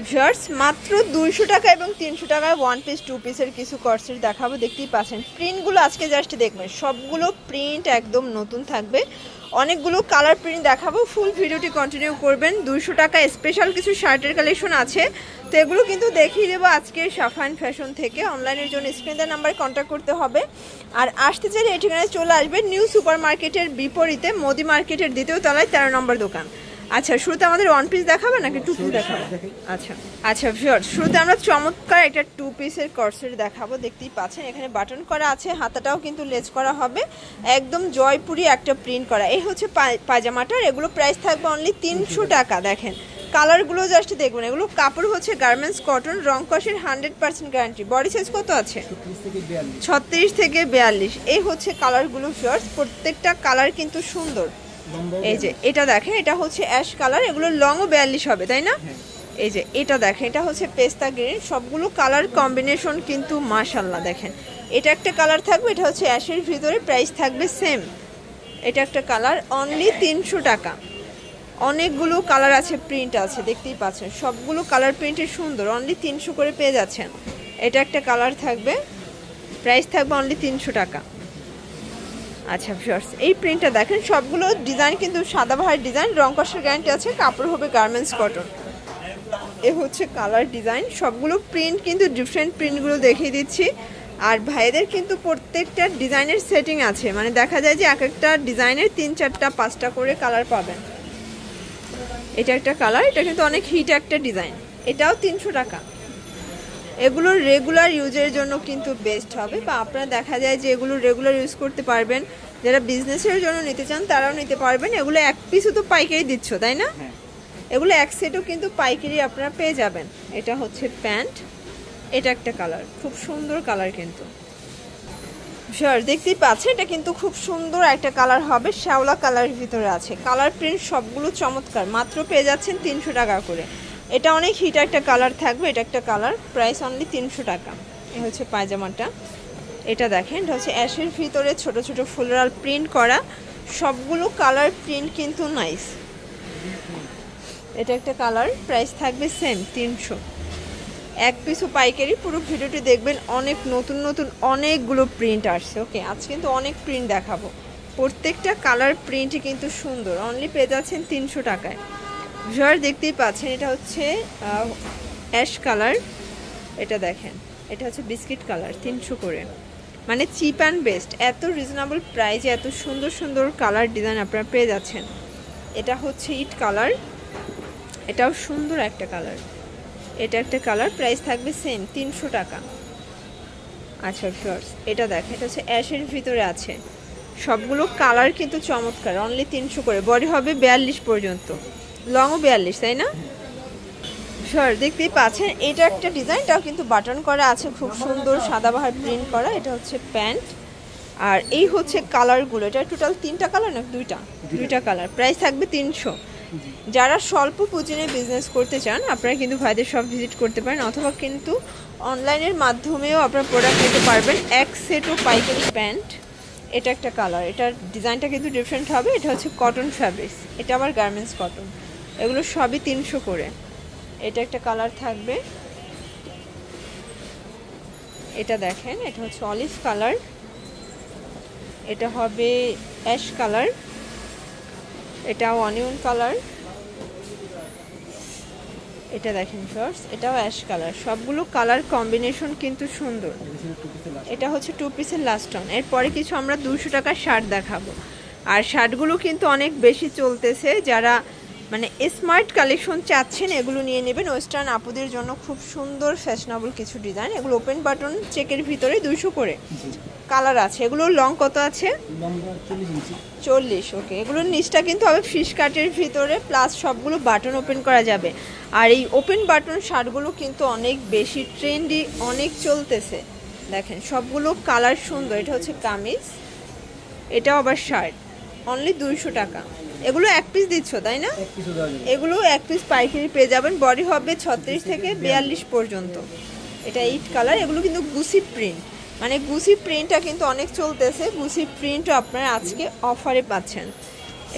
Viewers মাত্র 200 টাকা এবং 300 টাকায় ওয়ান পিস টু পিসের কিছু কর্সেট দেখাবো, দেখতেই পাচ্ছেন। প্রিন্টগুলো আজকে জাস্ট দেখবেন, সবগুলো প্রিন্ট একদম নতুন থাকবে। অনেকগুলো কালার প্রিন্ট দেখাবো, ফুল ভিডিওটি কন্টিনিউ করবেন। 200 টাকা স্পেশাল কিছু শার্টের কালেকশন আছে, তো এগুলো কিন্তু দেখিয়ে দেবো আজকের সাফাইন ফ্যাশন থেকে। অনলাইনের জন্য স্ক্রিনের নাম্বারে কন্ট্যাক্ট করতে হবে। আর আসতে চাইলে এই ঠিকানায় চলে আসবে, নিউ সুপার মার্কেটের বিপরীতে মোদি মার্কেটের দ্বিতীয় তলায় 13 নম্বর দোকান। আচ্ছা, শুরুতে আমাদের ওয়ান পিস দেখাবে নাকি টু পিস দেখাবে? আচ্ছা ভিউয়ার্স, শুরুতে আমরা চমৎকার একটা টু পিসের কর্সেট দেখাবো, দেখতেই পাচ্ছেন। এখানে বাটন করা আছে, হাতাটাও কিন্তু লেস করা হবে, একদম জয়পুরি একটা প্রিন্ট করা। এই হচ্ছে পায়জামাটার, এগুলো প্রাইস থাকবে অনলি 300 টাকা। দেখেন কালারগুলো জাস্ট দেখবেন, এগুলো কাপড় হচ্ছে গার্মেন্টস কটন, রং কষের 100% গ্যারান্টি। বডি সাইজ কত আছে? 36 থেকে 42। এই হচ্ছে কালারগুলো ভিউয়ার্স, প্রত্যেকটা কালার কিন্তু সুন্দর। এই যে এটা দেখেন, এটা হচ্ছে অ্যাশ কালার, এগুলো লংও 42 হবে, তাই না? এই যে এটা দেখেন, এটা হচ্ছে পেস্তা গ্রিন। সবগুলো কালার কম্বিনেশন কিন্তু মাশাআল্লাহ। দেখেন এটা একটা কালার থাকবে, এটা হচ্ছে অ্যাশের ভিতরে, প্রাইস থাকবে সেম। এটা একটা কালার, অনলি 300 টাকা। অনেকগুলো কালার আছে, প্রিন্ট আছে, দেখতেই পাচ্ছেন। সবগুলো কালার প্রিন্টের সুন্দর, অনলি 300 করে পেয়ে যাচ্ছেন। এটা একটা কালার থাকবে, প্রাইস থাকবে অনলি 300 টাকা। আচ্ছা ভিউয়ার্স, এই প্রিন্টটা দেখেন, সবগুলো ডিজাইন কিন্তু সাদাবাহার ডিজাইন, রং কষের গ্যারান্টি আছে, কাপড় হবে গার্মেন্টস কটন। এ হচ্ছে কালার ডিজাইন, সবগুলো প্রিন্ট কিন্তু ডিফারেন্ট প্রিন্টগুলো দেখিয়ে দিচ্ছি। আর ভাইদের কিন্তু প্রত্যেকটা ডিজাইনের সেটিং আছে, মানে দেখা যায় যে এক একটা ডিজাইনের 3, 4, 5টা করে কালার পাবেন। এটা একটা কালার, এটা কিন্তু অনেক হিট একটা ডিজাইন, এটাও 300 টাকা। এগুলো রেগুলার ইউজের জন্য কিন্তু বেস্ট হবে, বা আপনারা দেখা যায় যে এগুলো রেগুলার ইউজ করতে পারবেন। যারা বিজনেসের জন্য নিতে চান তারাও নিতে পারবেন। এগুলো এক পিসও তো পাইকারি দিচ্ছ, তাই না? এগুলো এক সেটও কিন্তু পাইকারি আপনারা পেয়ে যাবেন। এটা হচ্ছে প্যান্ট, এটা একটা কালার, খুব সুন্দর কালার কিন্তু শিওর, দেখতেই পাচ্ছেন। এটা কিন্তু খুব সুন্দর একটা কালার হবে, শ্যাওলা কালারের ভিতরে আছে। কালার প্রিন্ট সবগুলো চমৎকার, মাত্র পেয়ে যাচ্ছেন 300 টাকা করে। এটা অনেক হিট একটা কালার থাকবে, এটা একটা কালার, প্রাইস অনলি 300 টাকা। এ হচ্ছে পায়জামাটা, এটা দেখেন, এটা হচ্ছে অ্যাশের ভিতরে ছোট ছোট ফ্লোরাল প্রিন্ট করা। সবগুলো কালার প্রিন্ট কিন্তু নাইস। এটা একটা কালার, প্রাইস থাকবে সেম 300। এক পিসও পাইকারি। পুরো ভিডিওটি দেখবেন, অনেক নতুন নতুন অনেকগুলো প্রিন্ট আসছে। ওকে, আজ কিন্তু অনেক প্রিন্ট দেখাবো, প্রত্যেকটা কালার প্রিন্টই কিন্তু সুন্দর। অনলি পেয়ে যাচ্ছেন 300 টাকায়। ভিউয়ার দেখতেই পাচ্ছেন, এটা হচ্ছে অ্যাশ কালার, এটা দেখেন, এটা হচ্ছে বিস্কিট কালার, 300 করে, মানে চিপ অ্যান্ড বেস্ট। এত রিজনেবল প্রাইসে এত সুন্দর সুন্দর কালার ডিজাইন আপনারা পেয়ে যাচ্ছেন। এটা হচ্ছে ইট কালার, এটাও সুন্দর একটা কালার। এটা একটা কালার, প্রাইস থাকবে সেম 300 টাকা। আচ্ছা ভিউয়ার্স, এটা দেখেন, এটা হচ্ছে অ্যাশের ভিতরে আছে। সবগুলো কালার কিন্তু চমৎকার, অনলি 300 করে। বডি হবে 42 পর্যন্ত, লংও 42, তাই না? শিওর, দেখতেই পাচ্ছেন। এটা একটা ডিজাইনটাও কিন্তু বাটন করা আছে, খুব সুন্দর সাদাবাহার প্রিন্ট করা। এটা হচ্ছে প্যান্ট, আর এই হচ্ছে কালারগুলো। এটা টোটাল 3টা কালার না দুইটা কালার, প্রাইস থাকবে 300। যারা স্বল্প পুঁজি নিয়ে বিজনেস করতে চান আপনারা কিন্তু ভাইদের সব ভিজিট করতে পারেন, অথবা কিন্তু অনলাইনের মাধ্যমেও আপনারা প্রোডাক্ট নিতে পারবেন। এক সেটও পাইকারি প্যান্ট। এটা একটা কালার, এটার ডিজাইনটা কিন্তু ডিফারেন্ট হবে। এটা হচ্ছে কটন ফ্যাব্রিক্স, এটা আবার গার্মেন্টস কটন। এগুলো সবই 300 করে। এটা একটা কালার থাকবে, এটা দেখেন, এটা হচ্ছে অলিভ কালার, এটা হবে অ্যাশ কালার, এটাও অনিয়ন কালার, এটা দেখেন ফার্স্ট, এটাও অ্যাশ কালার। সবগুলো কালার কম্বিনেশন কিন্তু সুন্দর। এটা হচ্ছে টু পিসের লাস্ট অন। এরপরে কিছু আমরা 200 টাকার শার্ট দেখাবো, আর শার্টগুলো কিন্তু অনেক বেশি চলতেছে। যারা মানে স্মার্ট কালেকশন চাচ্ছেন এগুলো নিয়ে নেবেন। ওয়েস্টার্ন আপুদের জন্য খুব সুন্দর ফ্যাশনেবল কিছু ডিজাইন। এগুলো ওপেন বাটন চেকের ভিতরে 200 করে কালার আছে। এগুলোর লং কত আছে? 40। ওকে, এগুলোর নিচটা কিন্তু হবে ফিশ কাটের ভিতরে, প্লাস সবগুলো বাটন ওপেন করা যাবে। আর এই ওপেন বাটন শার্টগুলো কিন্তু অনেক বেশি ট্রেন্ডি, অনেক চলতেছে। দেখেন সবগুলো কালার সুন্দর। এটা হচ্ছে কামিজ, এটাও আবার শার্ট, অনলি 200 টাকা। এগুলো এক পিস দিচ্ছ, তাই না? এগুলো এক পিস পাইকারি পেয়ে যাবেন। বডি হবে 36 থেকে 42 পর্যন্ত। এটা ইট কালার। এগুলো কিন্তু গুসি প্রিন্ট, মানে গুসি প্রিন্টটা কিন্তু অনেক চলতেছে। গুসি প্রিন্টও আপনারা আজকে অফারে পাচ্ছেন।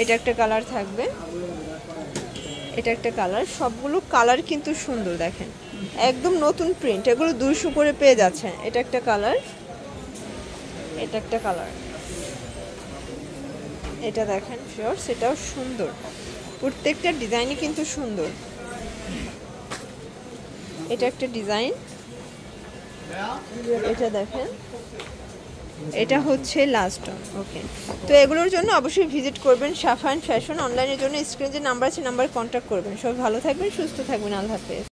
এটা একটা কালার থাকবে, এটা একটা কালার, সবগুলো কালার কিন্তু সুন্দর, দেখেন একদম নতুন প্রিন্ট, এগুলো 200 করে পেয়ে যাচ্ছেন। এটা একটা কালার, এটা একটা কালার, এটা দেখেন শিওর, সেটাও সুন্দর, প্রত্যেকটা ডিজাইনই কিন্তু সুন্দর। এটা একটা ডিজাইন, এটা দেখেন, এটা হচ্ছে লাস্ট ওয়ান। ওকে, তো এগুলোর জন্য অবশ্যই ভিজিট করবেন সাফায়ান ফ্যাশন। অনলাইনের জন্য স্ক্রিনে যে নাম্বার আছে নাম্বারে কন্ট্যাক্ট করবেন। সবাই ভালো থাকবেন, সুস্থ থাকবেন, আল্লাহ হাফেজ।